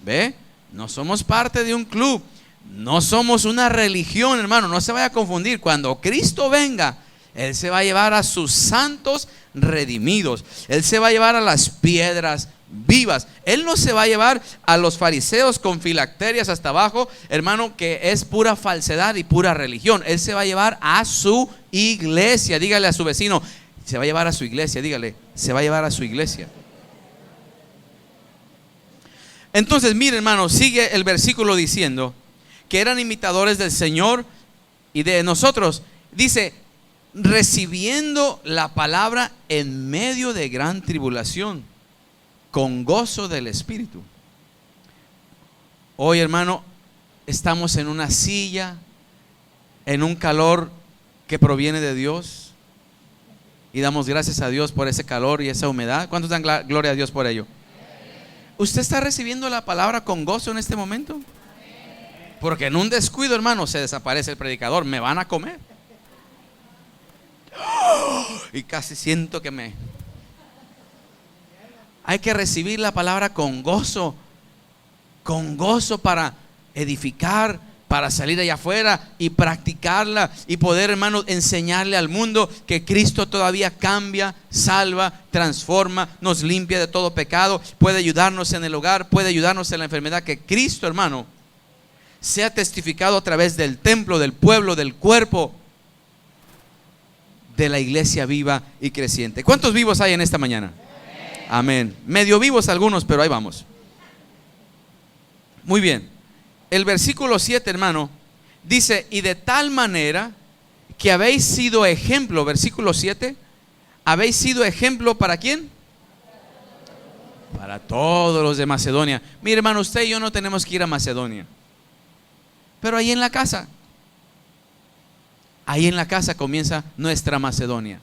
¿Ve? No somos parte de un club, no somos una religión, hermano. No se vaya a confundir. Cuando Cristo venga, Él se va a llevar a sus santos redimidos. Él se va a llevar a las piedras vivas. Él no se va a llevar a los fariseos con filacterias hasta abajo, hermano, que es pura falsedad y pura religión. Él se va a llevar a su iglesia. Dígale a su vecino, se va a llevar a su iglesia. Dígale, se va a llevar a su iglesia. Entonces, mire, hermano, sigue el versículo diciendo que eran imitadores del Señor y de nosotros. Dice, recibiendo la palabra en medio de gran tribulación, con gozo del Espíritu. Hoy, hermano, estamos en una silla, en un calor que proviene de Dios. Y damos gracias a Dios por ese calor y esa humedad. ¿Cuántos dan gloria a Dios por ello? ¿Usted está recibiendo la palabra con gozo en este momento? Porque en un descuido, hermano, se desaparece el predicador. Me van a comer. Y casi siento que me... Hay que recibir la palabra con gozo para edificar, para salir allá afuera y practicarla y poder, hermanos, enseñarle al mundo que Cristo todavía cambia, salva, transforma, nos limpia de todo pecado, puede ayudarnos en el hogar, puede ayudarnos en la enfermedad. Que Cristo, hermano, sea testificado a través del templo, del pueblo, del cuerpo de la iglesia viva y creciente. ¿Cuántos vivos hay en esta mañana? Amén. Medio vivos algunos, pero ahí vamos. Muy bien. El versículo 7, hermano, dice: y de tal manera que habéis sido ejemplo, versículo 7, habéis sido ejemplo ¿para quién? Para todos los de Macedonia. Mire, hermano, usted y yo no tenemos que ir a Macedonia, pero ahí en la casa comienza nuestra Macedonia.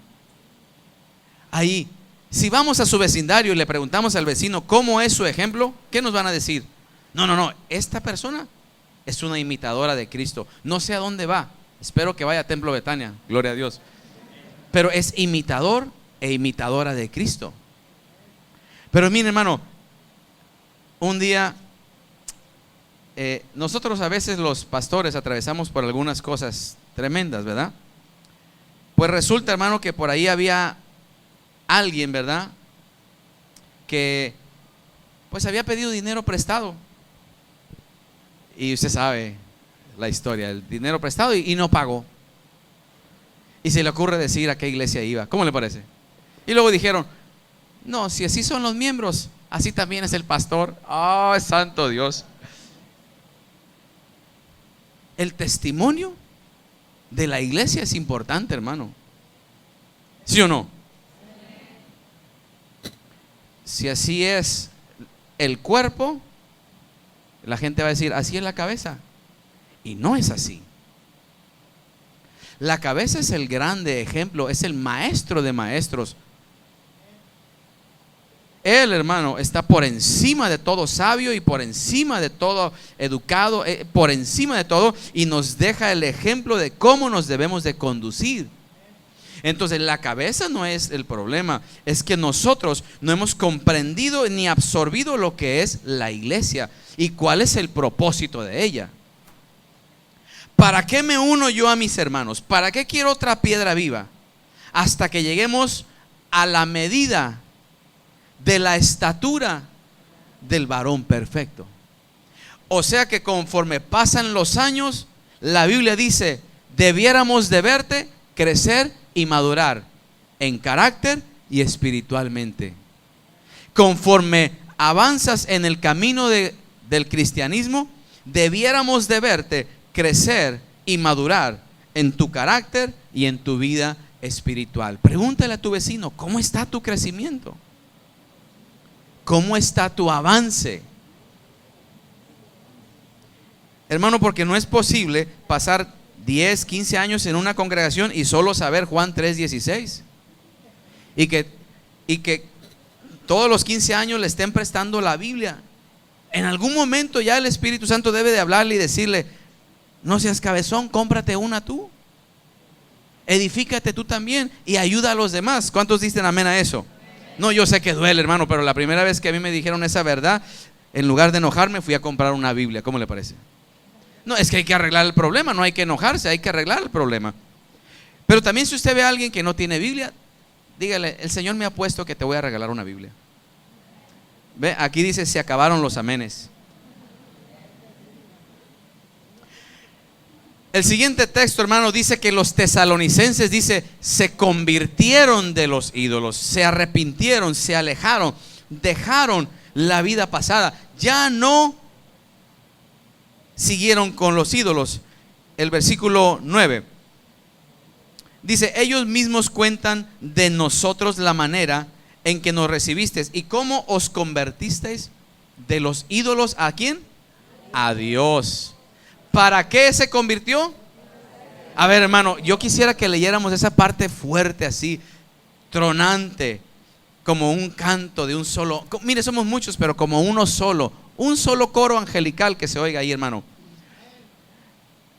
Ahí, si vamos a su vecindario y le preguntamos al vecino cómo es su ejemplo, ¿qué nos van a decir? No, esta persona es una imitadora de Cristo. No sé a dónde va, espero que vaya a Templo Betania, gloria a Dios. Pero es imitador e imitadora de Cristo. Pero mire, hermano, un día nosotros a veces los pastores atravesamos por algunas cosas tremendas, ¿verdad? Pues resulta, hermano, que por ahí había alguien, ¿verdad?, que pues había pedido dinero prestado. Y usted sabe la historia, el dinero prestado y no pagó. Y se le ocurre decir a qué iglesia iba. ¿Cómo le parece? Y luego dijeron: no, si así son los miembros, así también es el pastor. ¡Oh, santo Dios! El testimonio de la iglesia es importante, hermano. ¿Sí o no? Si así es el cuerpo, la gente va a decir: así es la cabeza. Y no es así. La cabeza es el grande ejemplo, es el maestro de maestros. Él, hermano, está por encima de todo sabio y por encima de todo educado, por encima de todo, y nos deja el ejemplo de cómo nos debemos de conducir. Entonces la cabeza no es el problema, es que nosotros no hemos comprendido ni absorbido lo que es la iglesia y cuál es el propósito de ella. ¿Para qué me uno yo a mis hermanos? ¿Para qué quiero otra piedra viva? Hasta que lleguemos a la medida de la estatura del varón perfecto. O sea que conforme pasan los años, la Biblia dice: debiéramos de verte crecer y madurar en carácter y espiritualmente. Conforme avanzas en el camino del cristianismo, debiéramos de verte crecer y madurar en tu carácter y en tu vida espiritual. Pregúntale a tu vecino: ¿cómo está tu crecimiento? ¿Cómo está tu avance? Hermano, porque no es posible pasar 10, 15 años en una congregación y solo saber Juan 3:16 y que todos los 15 años le estén prestando la Biblia. En algún momento ya el Espíritu Santo debe de hablarle y decirle: no seas cabezón, cómprate una tú, edifícate tú también y ayuda a los demás. ¿Cuántos dicen amén a eso? No, yo sé que duele, hermano, pero la primera vez que a mí me dijeron esa verdad, en lugar de enojarme, fui a comprar una Biblia. ¿Cómo le parece? No, es que hay que arreglar el problema, no hay que enojarse, hay que arreglar el problema. Pero también, si usted ve a alguien que no tiene Biblia, dígale: el Señor me ha puesto que te voy a regalar una Biblia. Ve, aquí dice: se acabaron los amenes. El siguiente texto, hermano, dice que los tesalonicenses, dice, se convirtieron de los ídolos, se arrepintieron, se alejaron, dejaron la vida pasada, ya no siguieron con los ídolos. El versículo 9 dice: ellos mismos cuentan de nosotros la manera en que nos recibisteis y cómo os convertisteis de los ídolos ¿a quién? A Dios. ¿Para qué se convirtió? A ver, hermano, yo quisiera que leyéramos esa parte fuerte así. tronante, como un canto de un solo. Mire, somos muchos, pero como uno solo. Un solo coro angelical que se oiga ahí, hermano.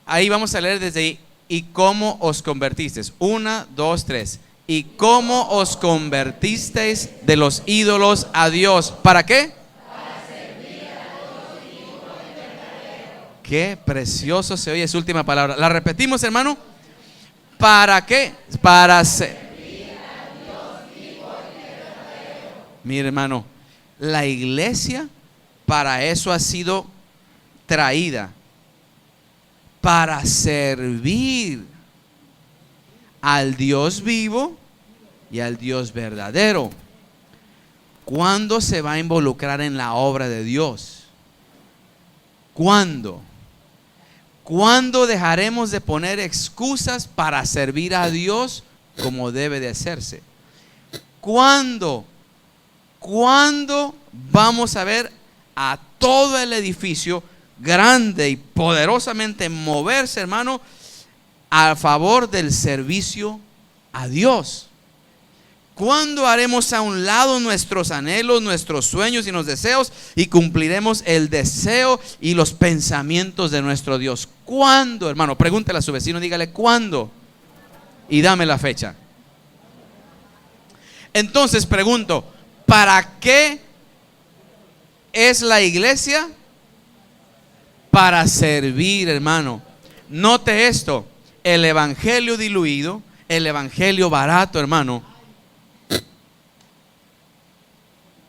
Ahí vamos a leer desde ahí. ¿Y cómo os convertisteis? 1, 2, 3. ¿Y cómo os convertisteis de los ídolos a Dios? ¿Para qué? Para servir a Dios vivo y verdadero. Qué precioso se oye esa última palabra. ¿La repetimos, hermano? ¿Para qué? Para servir a Dios vivo y verdadero. Mire, hermano, la iglesia para eso ha sido traída. Para servir al Dios vivo y al Dios verdadero. ¿Cuándo se va a involucrar en la obra de Dios? ¿Cuándo? ¿Cuándo dejaremos de poner excusas para servir a Dios como debe de hacerse? ¿Cuándo? ¿Cuándo vamos a ver a todo el edificio grande y poderosamente moverse, hermano, a favor del servicio a Dios? ¿Cuándo haremos a un lado nuestros anhelos, nuestros sueños y los deseos y cumpliremos el deseo y los pensamientos de nuestro Dios? ¿Cuándo, hermano? Pregúntele a su vecino, dígale ¿cuándo? Y dame la fecha. Entonces pregunto, ¿para qué es la iglesia? Para servir, hermano. Note esto: el evangelio diluido, el evangelio barato, hermano.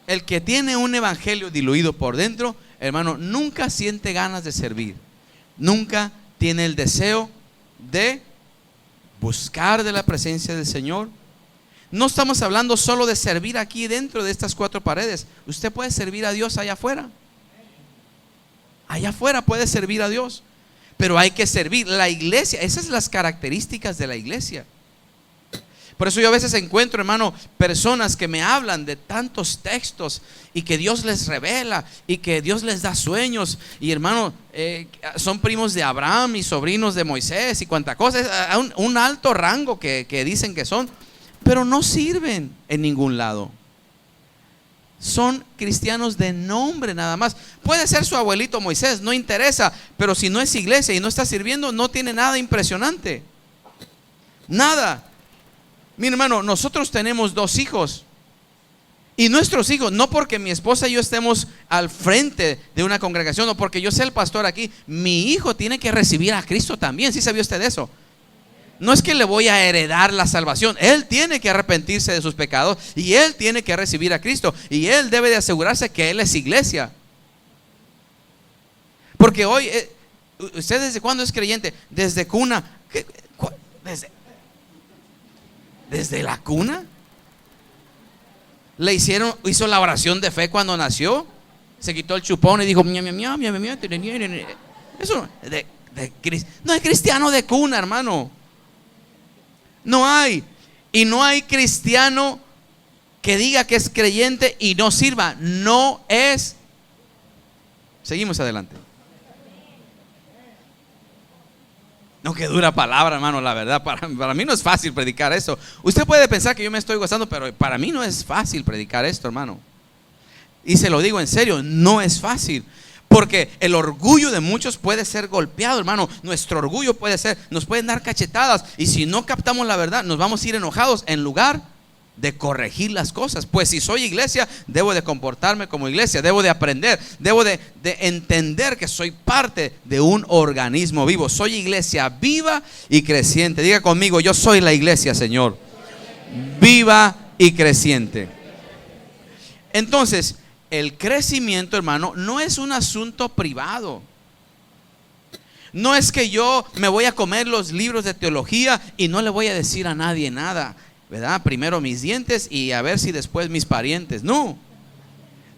El que tiene un evangelio diluido por dentro, hermano, nunca siente ganas de servir. Nunca tiene el deseo de buscar de la presencia del Señor. No estamos hablando solo de servir aquí dentro de estas 4 paredes. Usted puede servir a Dios allá afuera. Allá afuera puede servir a Dios. Pero hay que servir. La iglesia, esas son las características de la iglesia. Por eso yo a veces encuentro, hermano, personas que me hablan de tantos textos y que Dios les revela y que Dios les da sueños. Y hermano, son primos de Abraham y sobrinos de Moisés y cuánta cosa. Un alto rango que dicen que son. Pero no sirven en ningún lado. Son cristianos de nombre nada más. Puede ser su abuelito Moisés, no interesa. Pero si no es iglesia y no está sirviendo, no tiene nada impresionante. Nada. Mi hermano, nosotros tenemos 2 hijos. Y nuestros hijos, no porque mi esposa y yo estemos al frente de una congregación o porque yo sea el pastor aquí, mi hijo tiene que recibir a Cristo también. ¿Sí sabía usted eso? No es que le voy a heredar la salvación. Él tiene que arrepentirse de sus pecados y él tiene que recibir a Cristo. Y él debe de asegurarse que él es iglesia. Porque hoy, ¿usted desde cuándo es creyente? Desde cuna. ¿Desde la cuna? Hizo la oración de fe cuando nació. Se quitó el chupón y dijo eso no es cristiano de cuna, hermano. No hay. Y no hay cristiano que diga que es creyente y no sirva. No es. Seguimos adelante. No, qué dura palabra, hermano, la verdad. Para mí no es fácil predicar esto. Usted puede pensar que yo me estoy gozando, pero para mí no es fácil predicar esto, hermano. Y se lo digo en serio, no es fácil. Porque el orgullo de muchos puede ser golpeado, hermano. Nuestro orgullo nos pueden dar cachetadas. Y si no captamos la verdad, nos vamos a ir enojados en lugar de corregir las cosas. Pues si soy iglesia, debo de comportarme como iglesia. Debo de aprender, debo de entender que soy parte de un organismo vivo. Soy iglesia viva y creciente. Diga conmigo, yo soy la iglesia, Señor, viva y creciente. Entonces, el crecimiento, hermano, no es un asunto privado. No es que yo me voy a comer los libros de teología y no le voy a decir a nadie nada, ¿verdad? Primero mis dientes y a ver si después mis parientes. No.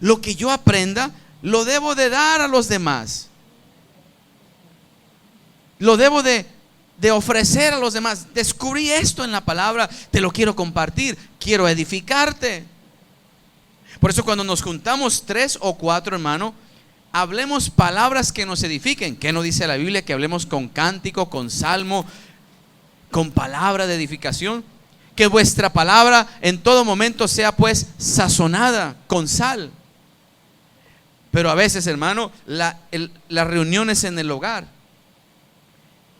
Lo que yo aprenda lo debo de dar a los demás. Lo debo de ofrecer a los demás. Descubrí esto en la palabra, te lo quiero compartir, quiero edificarte. Por eso cuando nos juntamos 3 o 4, hermano, hablemos palabras que nos edifiquen. ¿Qué nos dice la Biblia? Que hablemos con cántico, con salmo, con palabra de edificación. Que vuestra palabra en todo momento sea pues sazonada con sal. Pero a veces, hermano, las reuniones en el hogar,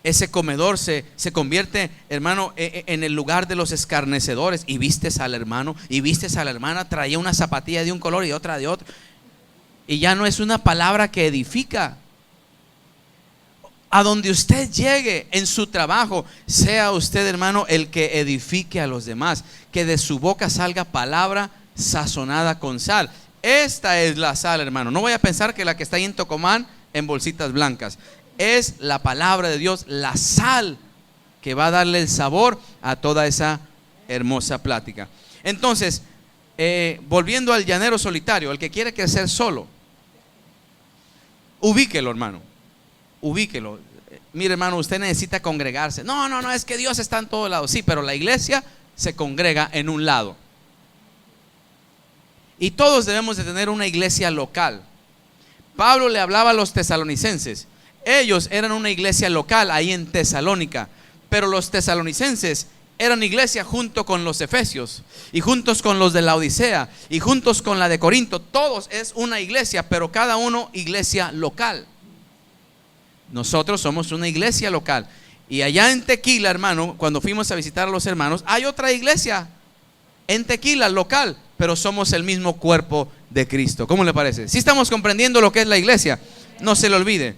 ese comedor se convierte, hermano, en el lugar de los escarnecedores. Y vistes al hermano, y vistes a la hermana, traía una zapatilla de un color y otra de otro. Y ya no es una palabra que edifica. A donde usted llegue en su trabajo, sea usted, hermano, el que edifique a los demás. Que de su boca salga palabra sazonada con sal. Esta es la sal, hermano. No voy a pensar que la que está ahí en Tocomán en bolsitas blancas. Es la palabra de Dios, la sal que va a darle el sabor a toda esa hermosa plática. Entonces, volviendo al llanero solitario, el que quiere crecer solo, ubíquelo, hermano. Ubíquelo. Mire, hermano, usted necesita congregarse. No, es que Dios está en todos lados. Sí, pero la iglesia se congrega en un lado. Y todos debemos de tener una iglesia local. Pablo le hablaba a los tesalonicenses. Ellos eran una iglesia local ahí en Tesalónica. Pero los tesalonicenses eran iglesia junto con los efesios, y juntos con los de la Odisea, y juntos con la de Corinto. Todos es una iglesia, pero cada uno iglesia local. Nosotros somos una iglesia local. Y allá en Tequila, hermano, cuando fuimos a visitar a los hermanos, hay otra iglesia en Tequila local, pero somos el mismo cuerpo de Cristo. ¿Cómo le parece? Si estamos comprendiendo lo que es la iglesia, no se le olvide.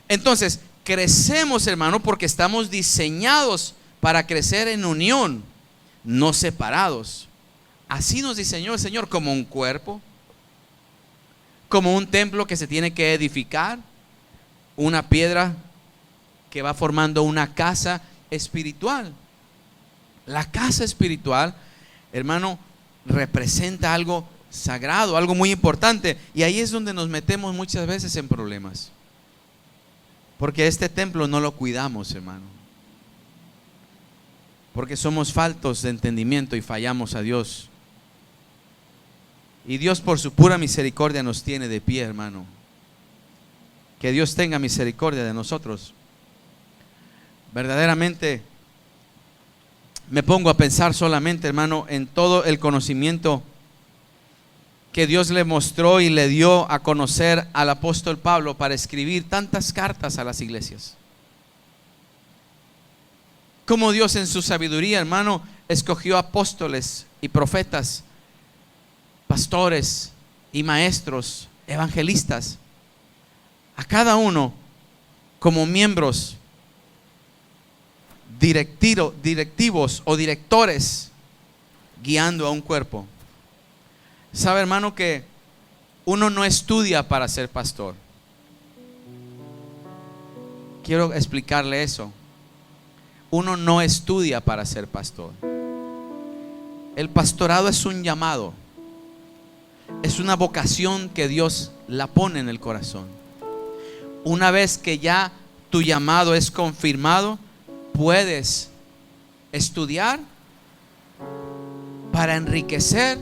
Entonces, crecemos, hermano, porque estamos diseñados para crecer en unión, no separados. Así nos diseñó el Señor, como un cuerpo, como un templo que se tiene que edificar, una piedra que va formando una casa espiritual. La casa espiritual, hermano, representa algo sagrado, algo muy importante. Y ahí es donde nos metemos muchas veces en problemas, porque este templo no lo cuidamos, hermano, porque somos faltos de entendimiento y fallamos a Dios. Y Dios, por su pura misericordia, nos tiene de pie, hermano. Que Dios tenga misericordia de nosotros. Verdaderamente me pongo a pensar solamente, hermano, en todo el conocimiento que Dios le mostró y le dio a conocer al apóstol Pablo para escribir tantas cartas a las iglesias. Como Dios en su sabiduría, hermano, escogió apóstoles y profetas, pastores y maestros, evangelistas, a cada uno como miembros directivos o directores, guiando a un cuerpo. Sabe, hermano, que uno no estudia para ser pastor. Quiero explicarle eso. Uno no estudia para ser pastor. El pastorado es un llamado, es una vocación que Dios la pone en el corazón. Una vez que ya tu llamado es confirmado, puedes estudiar para enriquecer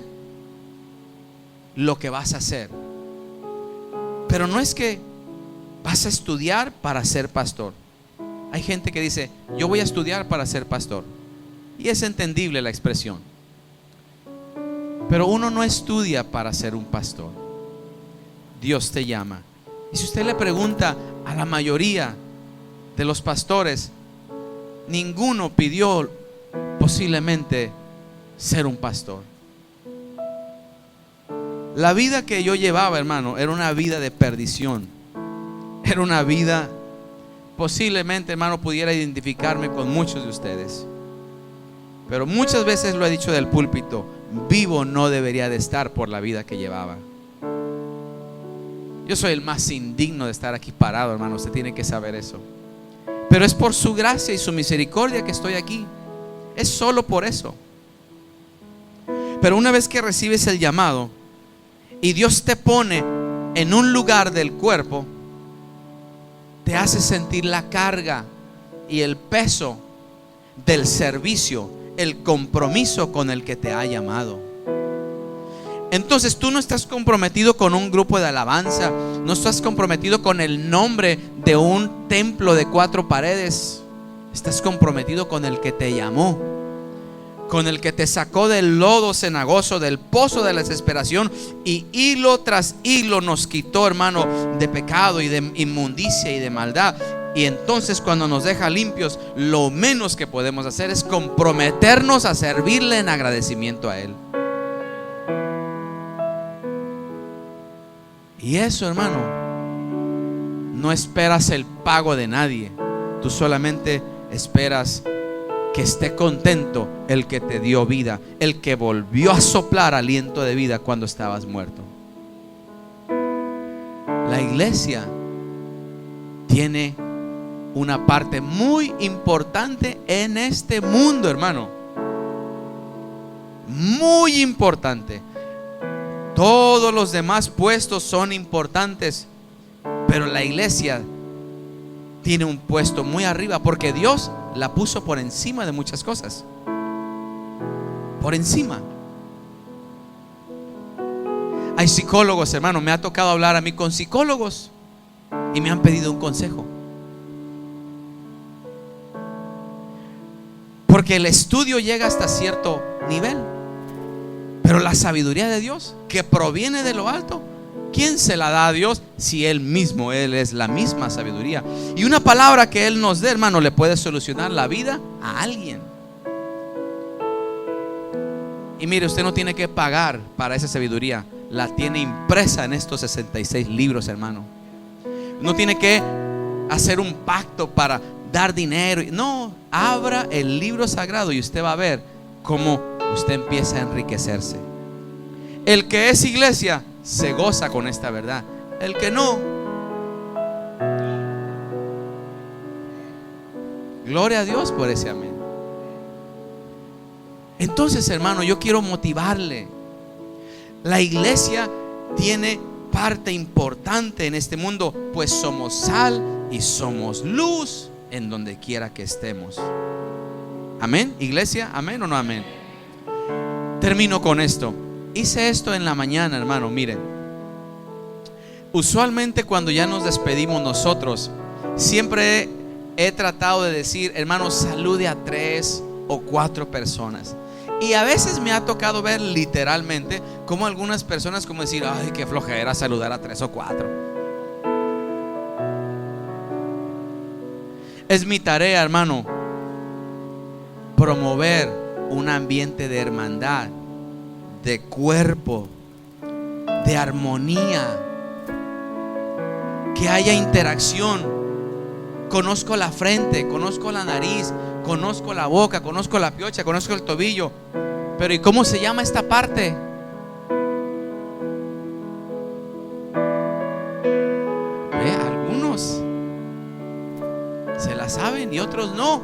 lo que vas a hacer. Pero no es que vas a estudiar para ser pastor. Hay gente que dice, yo voy a estudiar para ser pastor, y es entendible la expresión. Pero uno no estudia para ser un pastor. Dios te llama. Y si usted le pregunta a la mayoría de los pastores, ninguno pidió posiblemente ser un pastor. La vida que yo llevaba, hermano, era una vida de perdición. Era una vida, posiblemente, hermano, pudiera identificarme con muchos de ustedes. Pero muchas veces lo he dicho del púlpito, vivo no debería de estar por la vida que llevaba. Yo soy el más indigno de estar aquí parado, hermano, usted tiene que saber eso. Pero es por su gracia y su misericordia que estoy aquí. Es solo por eso. Pero una vez que recibes el llamado y Dios te pone en un lugar del cuerpo, te hace sentir la carga y el peso del servicio, el compromiso con el que te ha llamado. Entonces tú no estás comprometido con un grupo de alabanza, no estás comprometido con el nombre de un templo de 4 paredes. Estás comprometido con el que te llamó. con el que te sacó del lodo cenagoso, del pozo de la desesperación, y hilo tras hilo nos quitó, hermano, de pecado y de inmundicia y de maldad. Y entonces, cuando nos deja limpios, lo menos que podemos hacer es comprometernos a servirle en agradecimiento a Él. Y eso, hermano, no esperas el pago de nadie. Tú solamente esperas que esté contento el que te dio vida, el que volvió a soplar aliento de vida cuando estabas muerto. La iglesia tiene una parte muy importante en este mundo, hermano. Muy importante. Todos los demás puestos son importantes, pero la iglesia tiene un puesto muy arriba, porque Dios la puso por encima de muchas cosas. Por encima. Hay psicólogos, hermano. Me ha tocado hablar a mí con psicólogos y me han pedido un consejo, porque el estudio llega hasta cierto nivel, pero la sabiduría de Dios, que proviene de lo alto, ¿quién se la da a Dios si Él mismo, Él es la misma sabiduría? Y una palabra que Él nos dé, hermano, le puede solucionar la vida a alguien. Y mire, usted no tiene que pagar para esa sabiduría. La tiene impresa en estos 66 libros, hermano. No tiene que hacer un pacto para dar dinero. No, abra el libro sagrado y usted va a ver cómo usted empieza a enriquecerse. El que es iglesia se goza con esta verdad. El que no, gloria a Dios por ese amén. Entonces, hermano, yo quiero motivarle. La iglesia tiene parte importante en este mundo, pues somos sal y somos luz en donde quiera que estemos. Amén, iglesia, amén o no amén. Termino con esto. Hice esto en la mañana, hermano. Miren, usualmente cuando ya nos despedimos nosotros, siempre he tratado de decir, hermano, salude a 3 o 4 personas. Y a veces me ha tocado ver literalmente como algunas personas como decir, ay, qué flojera saludar a 3 o 4. Es mi tarea, hermano, promover un ambiente de hermandad, de cuerpo, de armonía, que haya interacción. Conozco la frente, conozco la nariz, conozco la boca, conozco la piocha, conozco el tobillo, pero ¿y cómo se llama esta parte? Algunos se la saben y otros no.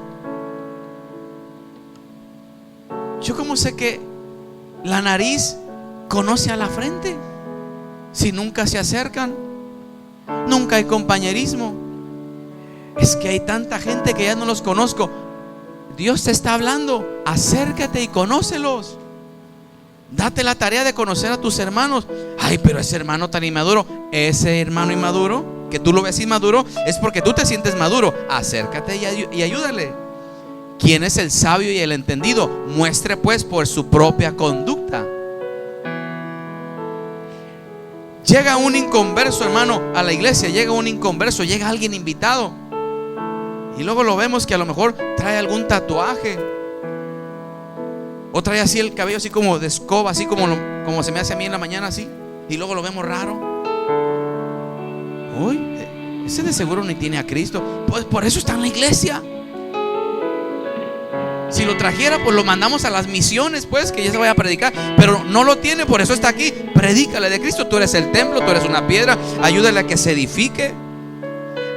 Yo cómo sé que la nariz conoce a la frente si nunca se acercan, nunca hay compañerismo. Es que hay tanta gente que ya no los conozco. Dios te está hablando, acércate y conócelos. Date la tarea de conocer a tus hermanos. Ay, pero ese hermano tan inmaduro. Ese hermano inmaduro, que tú lo ves inmaduro, es porque tú te sientes maduro. Acércate y ayúdale. ¿Quién es el sabio y el entendido? Muestre pues por su propia conducta. Llega un inconverso, hermano, a la iglesia. Llega un inconverso, llega alguien invitado, y luego lo vemos que a lo mejor trae algún tatuaje, o trae así el cabello así como de escoba, así como se me hace a mí en la mañana, así. Y luego lo vemos raro. Uy, ese de seguro ni tiene a Cristo. Pues por eso está en la iglesia. Si lo trajera, pues lo mandamos a las misiones, pues, que ya se vaya a predicar. Pero no lo tiene, por eso está aquí. Predícale de Cristo. Tú eres el templo, tú eres una piedra. Ayúdale a que se edifique.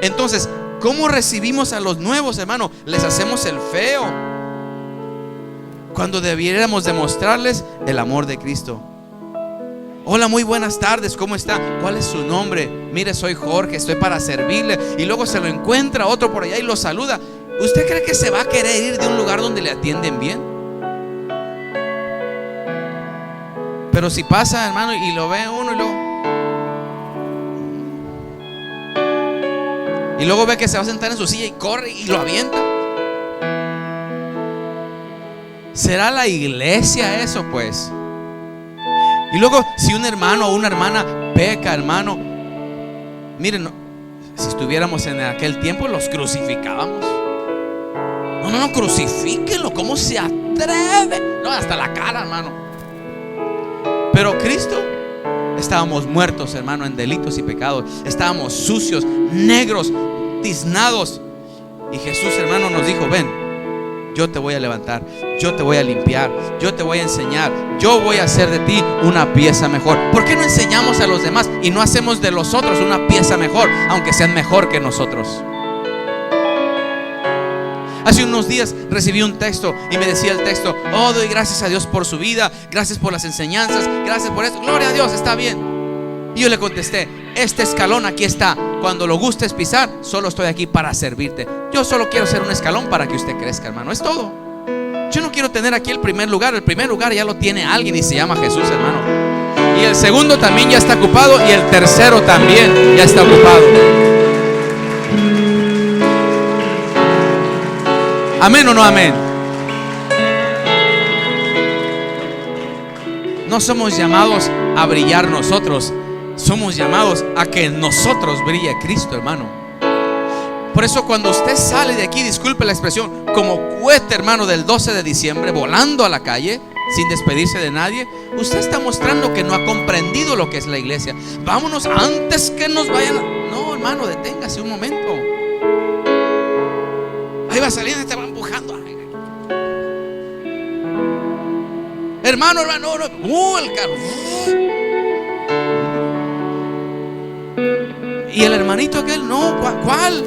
Entonces, ¿cómo recibimos a los nuevos, hermano? Les hacemos el feo, cuando debiéramos demostrarles el amor de Cristo. Hola, muy buenas tardes, ¿cómo está? ¿Cuál es su nombre? Mire, soy Jorge, estoy para servirle. Y luego se lo encuentra otro por allá y lo saluda. ¿Usted cree que se va a querer ir de un lugar donde le atienden bien? Pero si pasa, hermano, y lo ve uno y luego ve que se va a sentar en su silla y corre y lo avienta. ¿Será la iglesia eso, pues? Y luego, si un hermano o una hermana peca, hermano, miren, si estuviéramos en aquel tiempo, los crucificábamos. No, crucifíquenlo. ¿Cómo se atreve? No, hasta la cara, hermano. Pero Cristo, estábamos muertos, hermano, en delitos y pecados. Estábamos sucios, negros, tiznados. Y Jesús, hermano, nos dijo: ven, yo te voy a levantar, yo te voy a limpiar, yo te voy a enseñar, yo voy a hacer de ti una pieza mejor. ¿Por qué no enseñamos a los demás y no hacemos de los otros una pieza mejor, aunque sean mejor que nosotros? Hace unos días recibí un texto y me decía el texto: oh, doy gracias a Dios por su vida, gracias por las enseñanzas, gracias por eso, gloria a Dios, está bien. Y yo le contesté: este escalón aquí está, cuando lo gustes pisar, solo estoy aquí para servirte. Yo solo quiero ser un escalón para que usted crezca, hermano, es todo. Yo no quiero tener aquí el primer lugar ya lo tiene alguien y se llama Jesús, hermano. Y el segundo también ya está ocupado, y el tercero también ya está ocupado. ¿Amén o no amén? No somos llamados a brillar nosotros, somos llamados a que en nosotros brille Cristo, hermano. Por eso cuando usted sale de aquí, disculpe la expresión, como cohete, hermano, del 12 de diciembre, volando a la calle sin despedirse de nadie, usted está mostrando que no ha comprendido lo que es la iglesia. Vámonos antes que nos vayan. No, hermano, deténgase un momento. Ahí va saliendo, te va empujando. Hermano, no, el carro. Y el hermanito aquel, no, ¿cuál?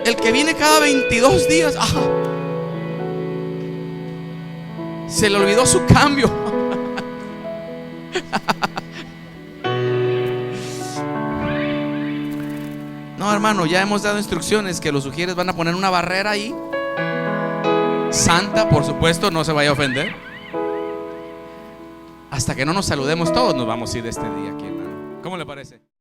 El que viene cada 22 días. Se le olvidó su cambio. No, hermano, ya hemos dado instrucciones que los sugieres van a poner una barrera ahí. Santa, por supuesto, no se vaya a ofender. Hasta que no nos saludemos todos, nos vamos a ir de este día aquí, hermano. ¿Cómo le parece?